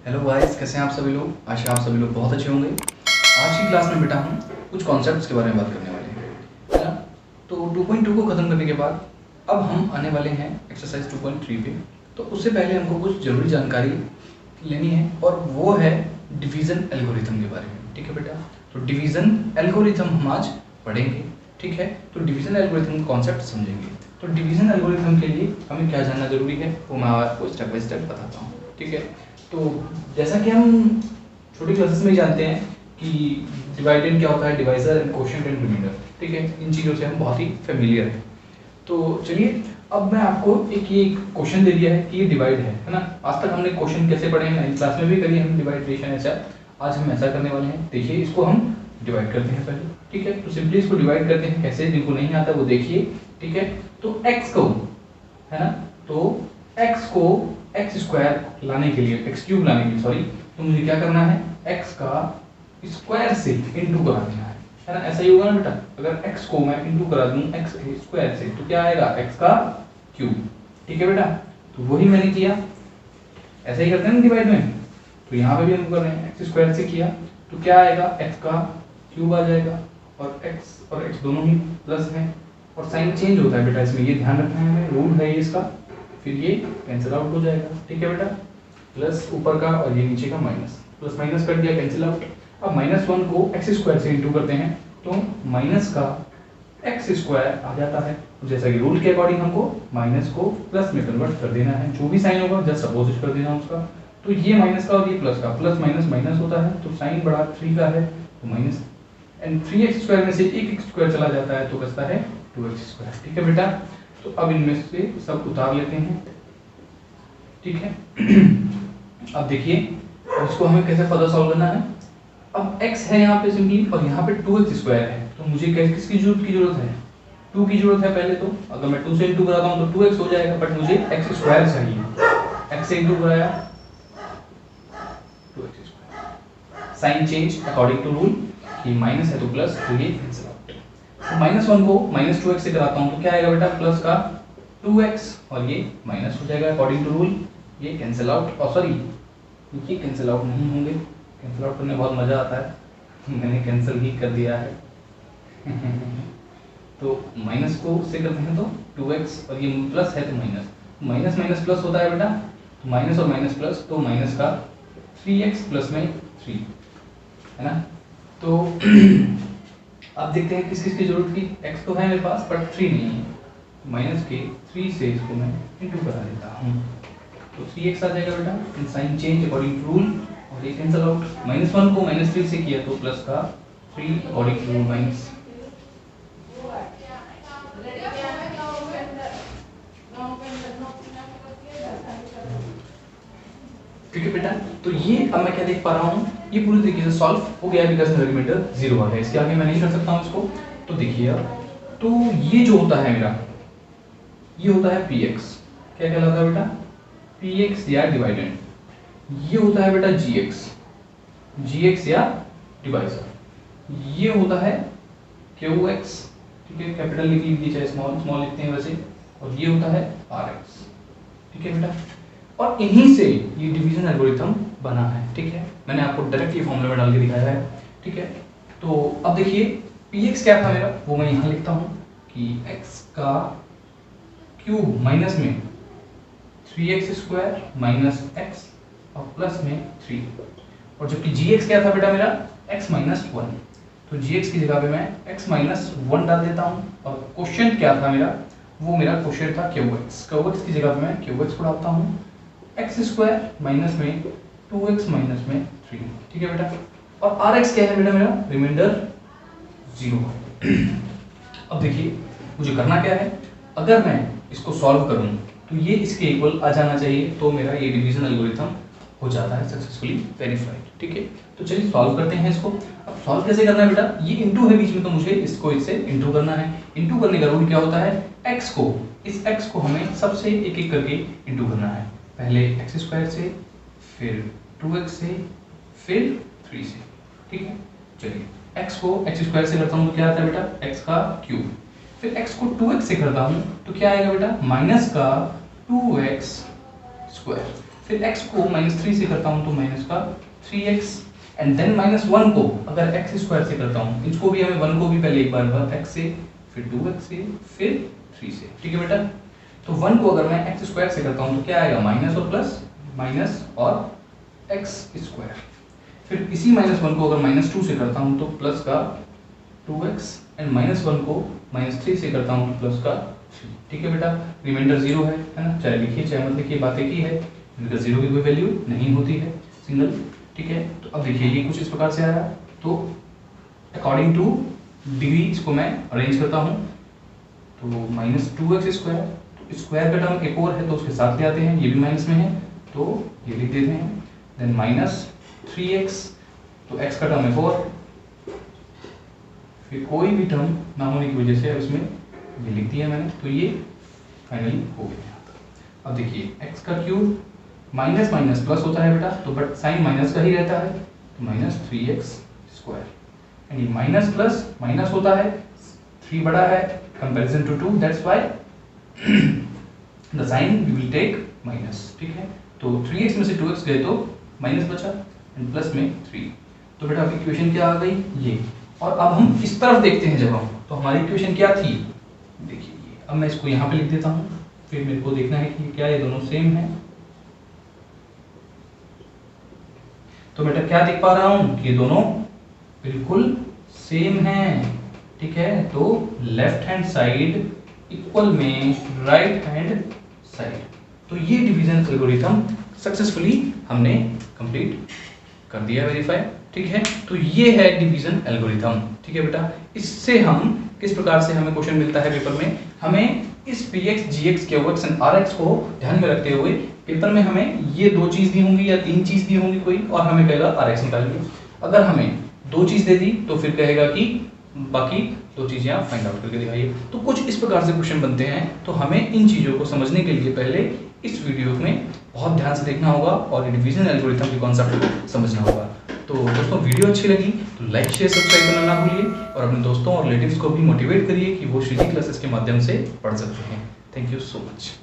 Hello guys, कैसे हैं आप सभी लोग। आशा आप सभी लोग बहुत अच्छे होंगे। आज की क्लास में बेटा हम कुछ कॉन्सेप्ट्स के बारे में बात करने वाले हैं, है ना। तो 2.2 को ख़त्म करने के बाद अब हम आने वाले हैं एक्सरसाइज 2.3 पे। तो उससे पहले हमको कुछ ज़रूरी जानकारी लेनी है और वो है डिवीज़न एल्गोरिथम के बारे में। ठीक है बेटा, तो डिवीज़न एल्गोरिथम हम आज पढ़ेंगे। ठीक है, तो डिवीज़न एल्गोरिथम का कॉन्सेप्ट समझेंगे। तो डिवीज़न एल्गोरिथम के लिए हमें क्या जानना ज़रूरी है वो मैं आपको स्टेप बाय स्टेप बताता हूँ। ठीक है, तो जैसा कि हम छोटी क्लासेस में ही जानते हैं कि डिवाइडेंड क्या होता है, divisor and quotient and reminder. ठीक है, इन चीज़ों से हम बहुत ही फेमिलियर हैं। तो चलिए, अब मैं आपको ये क्वेश्चन दे दिया है कि ये डिवाइड है ना। आज तक हमने क्वेश्चन कैसे पढ़े हैं, 9th क्लास में भी करी हम डिवाइडेशन ऐसा। आज हम ऐसा करने वाले हैं। देखिए, इसको हम डिवाइड करते हैं पहले। ठीक है, तो सिंपली इसको डिवाइड करते हैं। कैसे, जिनको नहीं आता वो देखिए। ठीक है, तो x को, है ना, तो x को एक्स स्क्वायर लाने के लिए, एक्स क्यूब लाने के लिए सॉरी, तो मुझे क्या करना है, x का स्क्वायर से इंटू करा देना है ना। ऐसा ही होगा ना बेटा, अगर x को मैं इंटू करा दूं x के स्क्वायर से तो क्या आएगा, x का क्यूब। ठीक है बेटा, तो वही मैंने किया। ऐसा ही करते हैं ना डिवाइड में, तो यहाँ पे भी हम कर रहे हैं, x स्क्वायर से किया तो क्या आएगा, x का क्यूब आ जाएगा और x दोनों ही प्लस हैं और साइन चेंज होता है बेटा इसमें, ये ध्यान रखना है हमें, रूल है ये इसका। फिर ये कैंसिल आउट हो जाएगा। ठीक है बेटा, प्लस ऊपर का और ये नीचे का माइनस, प्लस माइनस कर दिया, कैंसिल आउट। अब -1 को x स्क्वायर से इंटू करते हैं तो माइनस का x स्क्वायर आ जाता है। जैसा कि रूल के अकॉर्डिंग हमको माइनस को प्लस में कन्वर्ट कर देना है, जो भी साइन होगा जस्ट अपोजिट कर देना उसका। तो ये माइनस का और ये प्लस का, प्लस माइनस माइनस होता है, तो साइन बड़ा 3 का है तो माइनस, एंड 3x स्क्वायर में से एक x स्क्वायर चला जाता है तो बचता है 2x स्क्वायर। ठीक है बेटा, तो अब इनमें से सब उतार लेते हैं। ठीक है, अब देखिए, अब इसको हमें कैसे फर्दर सॉल्व करना है। अब x है यहाँ पे सिंपली और यहाँ पे 2x स्क्वायर है, तो मुझे किसकी जरूरत है, 2 की जरूरत है पहले। तो अगर मैं 2 से इंटू कराता हूँ तो 2x हो जाएगा, बट मुझे x स्क्वायर चाहिए। x से इंटू कराया 2x square, sign change according to rule कि माइनस है तो प्लस, तो ये कैंसिल आउट। -1 को -2x से कराता हूँ तो क्या आएगा बेटा, प्लस का 2x और ये माइनस हो जाएगा अकॉर्डिंग टू रूल, ये कैंसिल आउट। और सॉरी, ये कैंसिल आउट नहीं होंगे, कैंसिल आउट करने में बहुत मज़ा आता है, मैंने कैंसिल ही कर दिया है। तो माइनस को से करते हैं तो 2x और ये प्लस है तो माइनस, माइनस माइनस प्लस होता है बेटा, तो माइनस और माइनस प्लस, तो माइनस का 3x प्लस में 3, है ना। तो अब देखते हैं किस किस की जरूरत की, x तो है मेरे पास बट 3 नहीं है, माइनस के 3 से इसको मैं इंटू करा देता हूँ तो 3x आ जाएगा बेटा, इन sign change according to rule, और ये कैंसिल आउट। -1 को -3 से किया तो प्लस का 3 अकॉर्डिंग टू रूल माइनस। ठीक है बेटा, तो ये अब मैं क्या देख पा रहा हूँ, ये पूरी तरीके से सॉल्व हो गया बिकॉज मेरा रिमाइंडर 0 आ गया, इसके आगे मैं नहीं कर सकता हूँ इसको। तो देखिए अब, तो ये जो होता है मेरा, ये होता है px, क्या कहलाता है बेटा, px या डिवाइडेंड। ये होता है बेटा gx या डिवाइजर। ये होता है qx, ठीक है, कैपिटल लिख लीजिए चाहे स्मॉल लिखते हैं वैसे, और ये होता है rx। ठीक है बेटा, और इन्हीं से ये डिवीजन एल्गोरिथम बना है। ठीक है, मैंने आपको डायरेक्ट ये फॉर्मूला में डाल के दिखाया है। ठीक है, तो अब देखिए px क्या था मेरा, वो मैं यहाँ लिखता हूँ कि x का क्यूब माइनस में 3x स्क्वायर माइनस x और प्लस में 3, और जबकि gx क्या था बेटा मेरा, x माइनस 1, तो gx की जगह पे मैं x माइनस 1 डाल देता हूँ। और क्वेश्चन क्या था मेरा, वो मेरा क्वेश्चन था qx की जगह पे मैं qx को डालता हूँ, x स्क्वायर माइनस में 2x माइनस में 3। ठीक है बेटा, और rx क्या है बेटा मेरा, रिमाइंडर 0। अब देखिए मुझे करना क्या है, अगर मैं इसको सॉल्व करूं तो ये इसके इक्वल आ जाना चाहिए, तो मेरा ये डिवीजन एल्गोरिथम हो जाता है सक्सेसफुली वेरीफाइड। ठीक है, तो चलिए सॉल्व करते हैं इसको। अब सॉल्व कैसे करना है बेटा, ये इंटू है बीच में तो मुझे इसको इससे इंटू करना है। इंटू करने का रूल क्या होता है, x को, इस x को हमें सबसे एक एक करके इंटू करना है, पहले x स्क्वायर से, फिर 2x से, फिर 3 से। ठीक है, चलिए x को x स्क्वायर से करता हूँ तो क्या आता है बेटा, x का क्यूब, फिर x को 2x से करता हूँ तो क्या आएगा बेटा, माइनस का 2x स्क्वायर, फिर x को -3 से करता हूँ तो माइनस का 3x, एंड देन -1 को अगर x स्क्वायर से करता हूँ, इसको भी हमें 1 को भी पहले एक बार x से, फिर 2x से, फिर 3 से। ठीक है बेटा, तो 1 को अगर मैं x स्क्वायर से करता हूँ तो क्या आएगा, माइनस और प्लस, माइनस और x स्क्वायर। फिर इसी -1 को अगर -2 से करता हूँ तो प्लस का 2x, एंड -1 को -3 से करता हूँ तो प्लस का 3। ठीक है बेटा, रिमाइंडर 0 है ना, चाहे लिखिए चाहे मत लिखिए, बात एक ही है, इनका 0 की कोई वैल्यू नहीं होती है, सिंगल। ठीक है, तो अब देखिए ये कुछ इस प्रकार से आया, तो अकॉर्डिंग टू डिग्री इसको मैं अरेंज करता हूँ, तो -2x स्क्वायर, तो स्क्वायर का टर्म एक और है तो उसके साथ ले आते हैं, ये भी माइनस में है तो ये लिख देते हैं, देन -3x, तो x का टर्म एक और, फिर कोई भी टर्म ना होने की वजह से उसमें ये लिख दिया मैंने, तो ये फाइनली हो गया। अब देखिए x का क्यूब माइनस माइनस प्लस होता है बेटा, तो बट साइन माइनस का ही रहता है, तो -3x स्क्वायर, एंड ये माइनस प्लस माइनस होता है, 3 बड़ा है comparison to 2, that's why the sign we will take minus. ठीक है, तो 3x में से 2x गए तो माइनस बचा, एंड प्लस में 3, तो बेटा अब इक्वेशन क्या आ गई ये। और अब हम इस तरफ देखते हैं, जब हम तो हमारी इक्वेशन क्या थी, देखिए ये, अब मैं इसको यहाँ पे लिख देता हूँ, फिर मेरे को देखना है कि क्या ये दोनों सेम है। तो बेटा क्या देख पा रहा हूँ कि ये दोनों बिल्कुल सेम हैं। ठीक है, तो लेफ्ट हैंड साइड इक्वल में राइट हैंड साइड, तो ये डिवीजन एल्गोरिथम सक्सेसफुली हमने कंप्लीट कर दिया, वेरीफाई। ठीक है, तो ये है डिवीजन एल्गोरिथम। ठीक है बेटा, इससे हम किस प्रकार से हमें क्वेश्चन मिलता है पेपर में, हमें इस px, gx, qx and rx को ध्यान में रखते हुए पेपर में हमें ये 2 चीज दी होंगी या 3 चीज दी होंगी कोई, और हमें कहेगा rx निकालिए। अगर हमें 2 चीज दे दी तो फिर कहेगा कि बाकी 2 चीजें आप फाइंड आउट करके दिखाइए। तो कुछ इस प्रकार से क्वेश्चन बनते हैं, तो हमें इन चीजों को समझने के लिए पहले इस वीडियो में बहुत ध्यान से देखना होगा और डिवीजन एल्गोरिथम के कॉन्सेप्ट को समझना होगा। तो दोस्तों वीडियो अच्छी लगी तो लाइक शेयर सब्सक्राइब करना ना भूलिए, और अपने दोस्तों और रिलेटिव्स को भी मोटिवेट करिए कि वो श्रीजी क्लासेस के माध्यम से पढ़ सकते हैं। Thank you so much.